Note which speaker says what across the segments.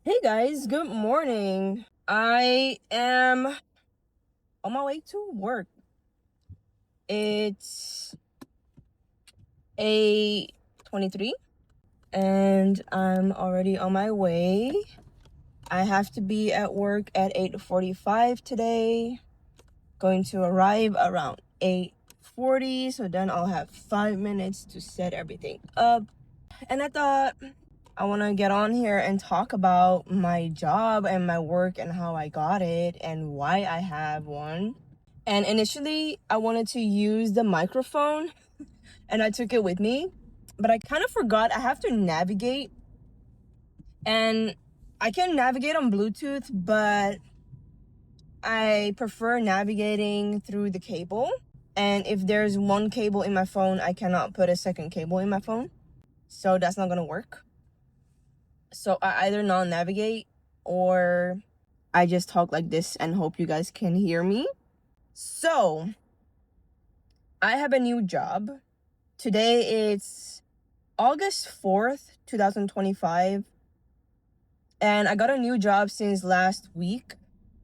Speaker 1: Hey guys, good morning. I am on my way to work. It's 8:23 and I'm already on my way. I have to be at work at 8:45 today. Going to arrive around 8:40, so then I'll have 5 minutes to set everything up. And I thought I want to get on here and talk about my job and my work and how I got it and why I have one. And initially, I wanted to use the microphone and I took it with me, but I kind of forgot I have to navigate. And I can navigate on Bluetooth, but I prefer navigating through the cable. And if there's one cable in my phone, I cannot put a second cable in my phone. So that's not going to work. So I either non-navigate or I just talk like this and hope you guys can hear me. So I have a new job. Today it's August 4th, 2025. And I got a new job since last week.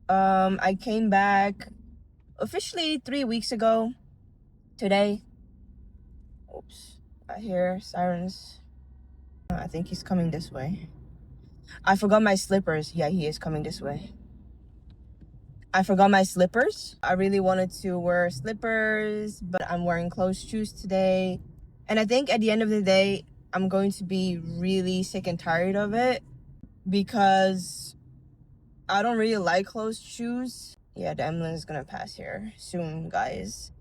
Speaker 1: I came back officially 3 weeks ago today. Oops, I hear sirens. I think he's coming this way. I forgot my slippers. Yeah, he is coming this way. I forgot my slippers. I really wanted to wear slippers, but I'm wearing closed shoes today. And I think at the end of the day, I'm going to be really sick and tired of it because I don't really like closed shoes. Yeah, the ambulance is gonna pass here soon, guys.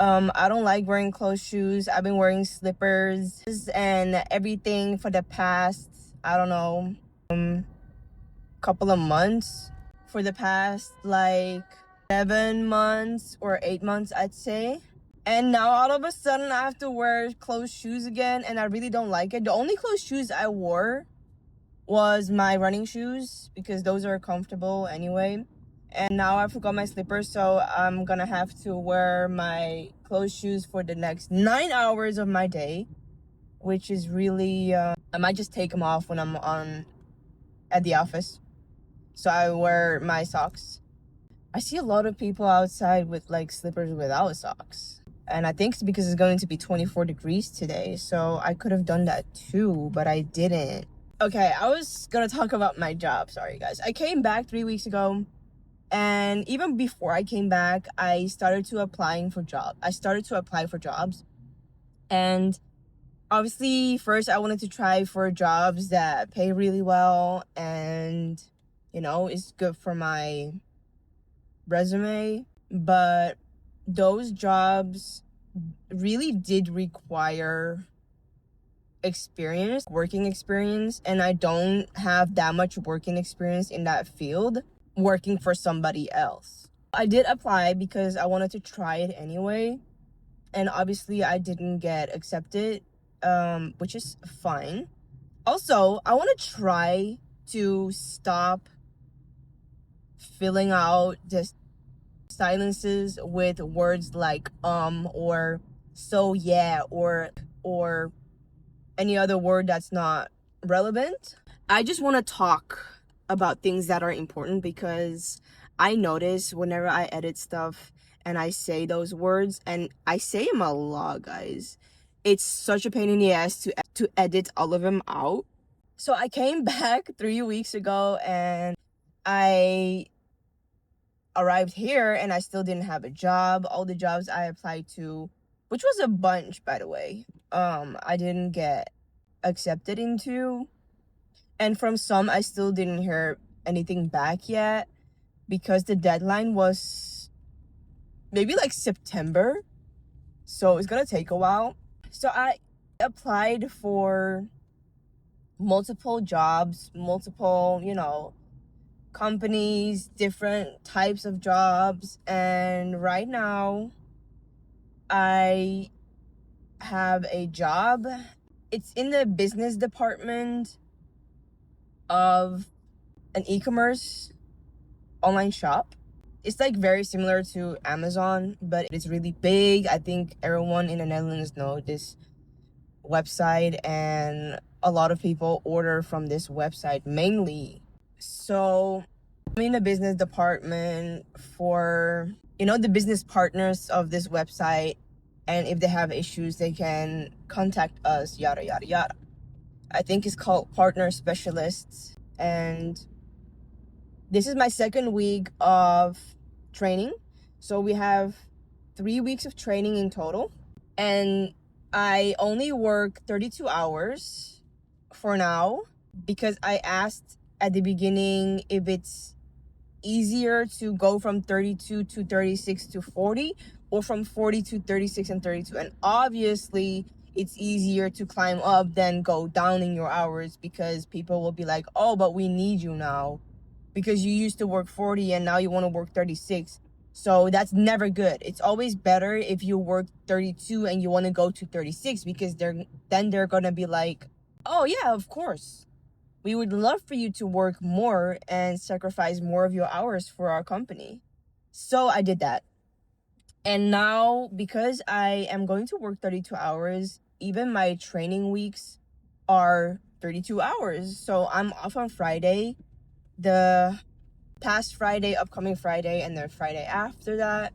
Speaker 1: I don't like wearing closed shoes. I've been wearing slippers and everything for the past, I don't know, couple of months. For the past like 7 months or 8 months, I'd say. And now all of a sudden I have to wear closed shoes again, and I really don't like it. The only closed shoes I wore was my running shoes because those are comfortable anyway. And now I forgot my slippers, so I'm gonna have to wear my closed shoes for the next 9 hours of my day, which is really I might just take them off when I'm on at the office. So I wear my socks. I see a lot of people outside with like slippers without socks. And I think it's because it's going to be 24 degrees today. So I could have done that too, but I didn't. Okay, I was gonna talk about my job. Sorry, guys. I came back 3 weeks ago. And even before I came back, I started to apply for jobs. And obviously, first I wanted to try for jobs that pay really well and, is good for my resume. But those jobs really did require working experience, and I don't have that much working experience in that field working for somebody else. I did apply because I wanted to try it anyway, and obviously I didn't get accepted, which is fine. Also, I want to try to stop filling out the silences with words like or so yeah or any other word that's not relevant. I just want to talk about things that are important because I notice whenever I edit stuff and I say those words, and I say them a lot, guys, it's such a pain in the ass to edit all of them out. So I came back 3 weeks ago and I arrived here and I still didn't have a job. All the jobs I applied to, which was a bunch, by the way, I didn't get accepted into. And from some, I still didn't hear anything back yet because the deadline was maybe like September. So it's gonna take a while. So I applied for multiple jobs, multiple, companies, different types of jobs. And right now, I have a job. It's in the business department of an e-commerce online shop. It's like very similar to Amazon, but it's really big. I think everyone in the Netherlands know this website, and a lot of people order from this website mainly So I'm in the business department for, the business partners of this website. And if they have issues, they can contact us, yada, yada, yada. I think it's called partner specialists. And this is my second week of training. So we have 3 weeks of training in total. And I only work 32 hours for now because I asked at the beginning if it's easier to go from 32 to 36 to 40 or from 40 to 36 and 32. And obviously it's easier to climb up than go down in your hours, because people will be like, oh, but we need you now because you used to work 40 and now you want to work 36. So that's never good. It's always better if you work 32 and you want to go to 36, because they're going to be like, oh yeah, of course. We would love for you to work more and sacrifice more of your hours for our company. So I did that. And now, because I am going to work 32 hours, even my training weeks are 32 hours. So I'm off on Friday, the past Friday, upcoming Friday, and then Friday after that.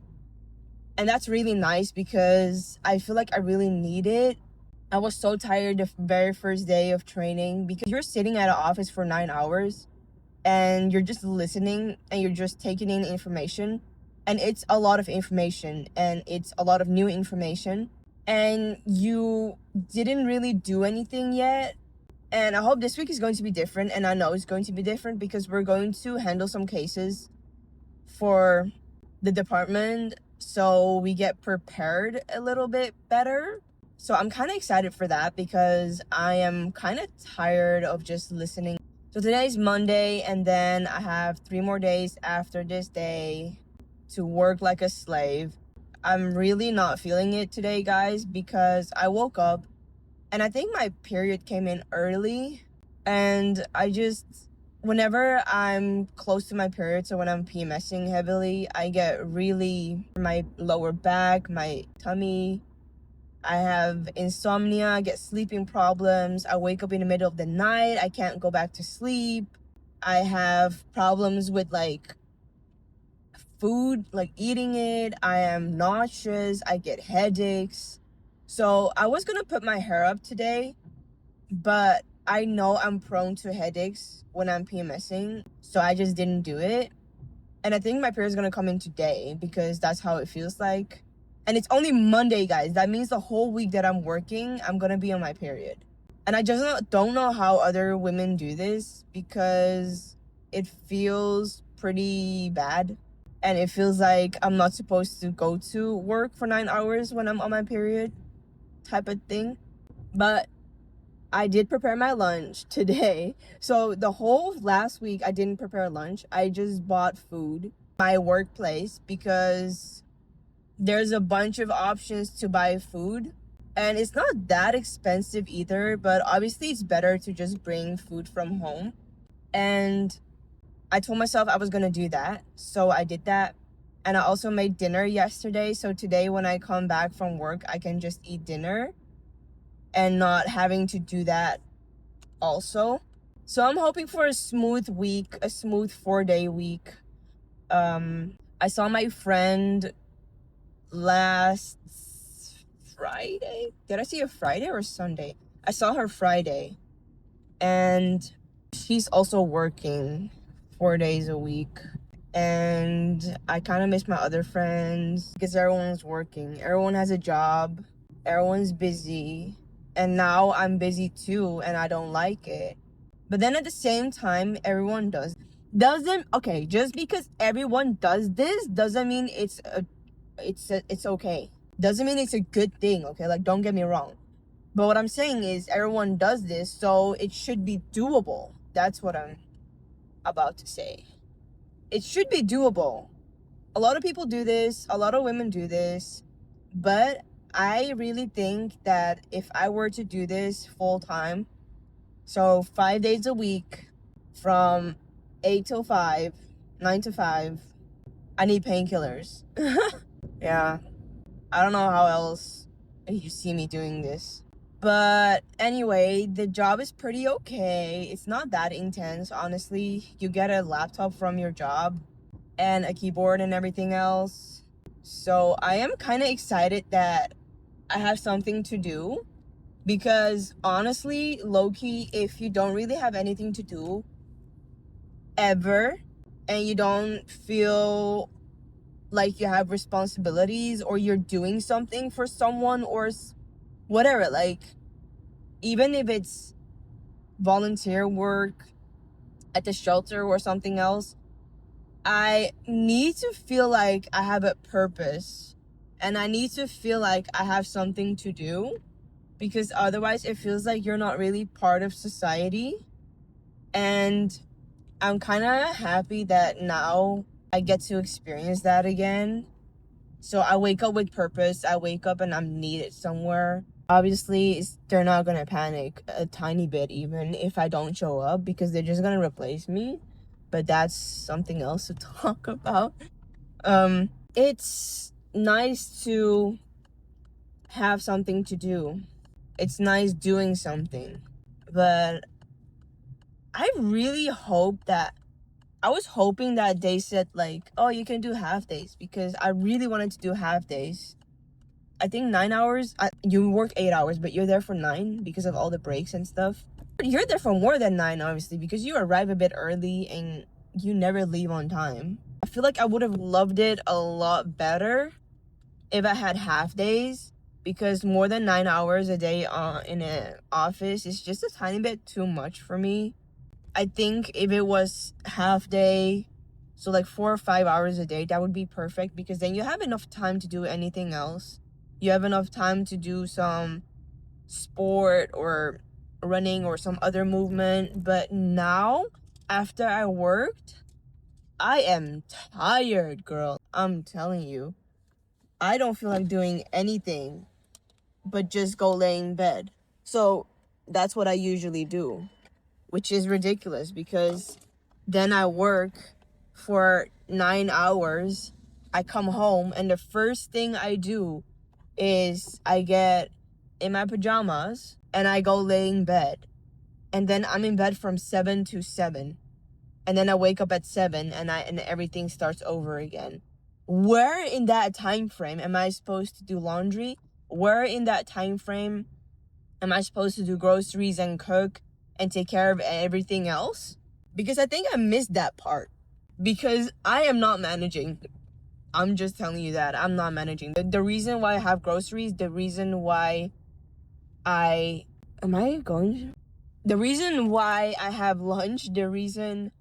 Speaker 1: And that's really nice because I feel like I really need it. I was so tired the very first day of training, because you're sitting at an office for 9 hours and you're just listening and you're just taking in information. And it's a lot of information and it's a lot of new information. And you didn't really do anything yet. And I hope this week is going to be different. And I know it's going to be different because we're going to handle some cases for the department. So we get prepared a little bit better. So I'm kind of excited for that because I am kind of tired of just listening. So today's Monday, and then I have 3 more days after this day to work like a slave. I'm really not feeling it today, guys, because I woke up and I think my period came in early. And whenever I'm close to my period, so when I'm PMSing heavily, I get really, my lower back, my tummy, I have insomnia, I get sleeping problems. I wake up in the middle of the night. I can't go back to sleep. I have problems with food, like eating it. I am nauseous. I get headaches. So I was going to put my hair up today, but I know I'm prone to headaches when I'm PMSing. So I just didn't do it. And I think my period is going to come in today because that's how it feels like. And it's only Monday, guys. That means the whole week that I'm working, I'm going to be on my period. And I just don't know how other women do this, because it feels pretty bad. And it feels like I'm not supposed to go to work for 9 hours when I'm on my period, type of thing. But I did prepare my lunch today. So the whole last week, I didn't prepare lunch. I just bought food at my workplace because there's a bunch of options to buy food. And it's not that expensive either, but obviously it's better to just bring food from home. And I told myself I was going to do that. So I did that. And I also made dinner yesterday. So today when I come back from work, I can just eat dinner and not having to do that also. So I'm hoping for a smooth week, a smooth 4-day week. I saw my friend last Friday. Did I see her Friday or Sunday? I saw her Friday. And she's also working 4 days a week. And I kind of miss my other friends because everyone's working. Everyone has a job. Everyone's busy. And now I'm busy too, and I don't like it. But then at the same time, everyone okay, just because everyone does this doesn't mean it's okay. Doesn't mean it's a good thing, okay? Like, don't get me wrong. But what I'm saying is everyone does this, so it should be doable. That's what I'm about to say. It should be doable. A lot of people do this. A lot of women do this. But I really think that if I were to do this full time, so 5 days a week from 8 till 5, 9 to 5, I need painkillers. Yeah. I don't know how else you see me doing this. But anyway, the job is pretty okay. It's not that intense, honestly. You get a laptop from your job and a keyboard and everything else. So I am kind of excited that I have something to do, because honestly, low-key, if you don't really have anything to do ever, and you don't feel like you have responsibilities or you're doing something for someone or whatever, like even if it's volunteer work at the shelter or something else, I need to feel like I have a purpose, and I need to feel like I have something to do, because otherwise it feels like you're not really part of society. And I'm kind of happy that now I get to experience that again. So I wake up with purpose. I wake up and I'm needed somewhere. Obviously, they're not going to panic a tiny bit even if I don't show up, because they're just going to replace me. But that's something else to talk about. It's nice to have something to do. It's nice doing something. But I really hope that I was hoping that they said like, oh, you can do half days, because I really wanted to do half days. I think 9 hours. You work 8 hours, but you're there for 9 because of all the breaks and stuff. But you're there for more than 9, obviously, because you arrive a bit early and you never leave on time. I feel like I would have loved it a lot better if I had half days, because more than 9 hours a day in an office is just a tiny bit too much for me. I think if it was half day, so like 4 or 5 hours a day, that would be perfect, because then you have enough time to do anything else. You have enough time to do some sport or running or some other movement. But now, after I worked, I am tired, girl. I'm telling you. I don't feel like doing anything but just go lay in bed. So that's what I usually do, which is ridiculous, because then I work for 9 hours. I come home and the first thing I do is I get in my pajamas and I go lay in bed. And then I'm in bed from 7 to 7. And then I wake up at 7 and everything starts over again. Where in that time frame am I supposed to do laundry? Where in that time frame am I supposed to do groceries and cook and take care of everything else? Because I think I missed that part. Because I am not managing. I'm just telling you that. I'm not managing. The reason why I have groceries, the reason why I have lunch, the reason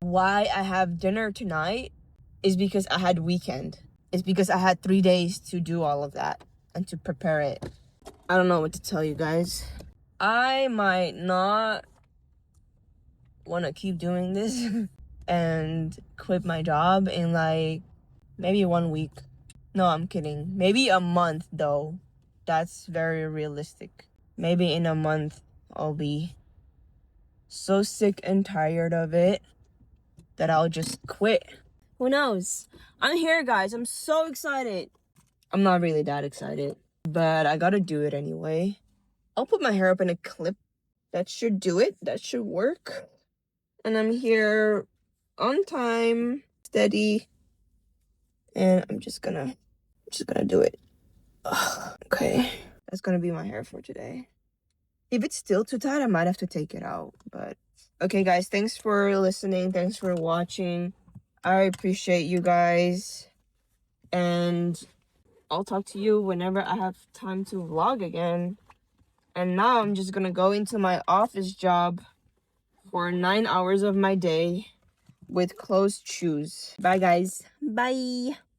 Speaker 1: why I have dinner tonight is because I had weekend. It's because I had 3 days to do all of that and to prepare it. I don't know what to tell you guys. I might not want to keep doing this and quit my job in like maybe 1 week. No, I'm kidding. Maybe a month though. That's very realistic. Maybe in a month I'll be so sick and tired of it that I'll just quit. Who knows? I'm here, guys. I'm so excited. I'm not really that excited, but I gotta do it anyway. I'll put my hair up in a clip. That should do it. That should work. And I'm here on time, steady. And I'm just gonna do it. Ugh, okay. That's gonna be my hair for today. If it's still too tight, I might have to take it out. But okay, guys, thanks for listening. Thanks for watching. I appreciate you guys. And I'll talk to you whenever I have time to vlog again. And now I'm just gonna go into my office job for 9 hours of my day with closed shoes. Bye, guys. Bye.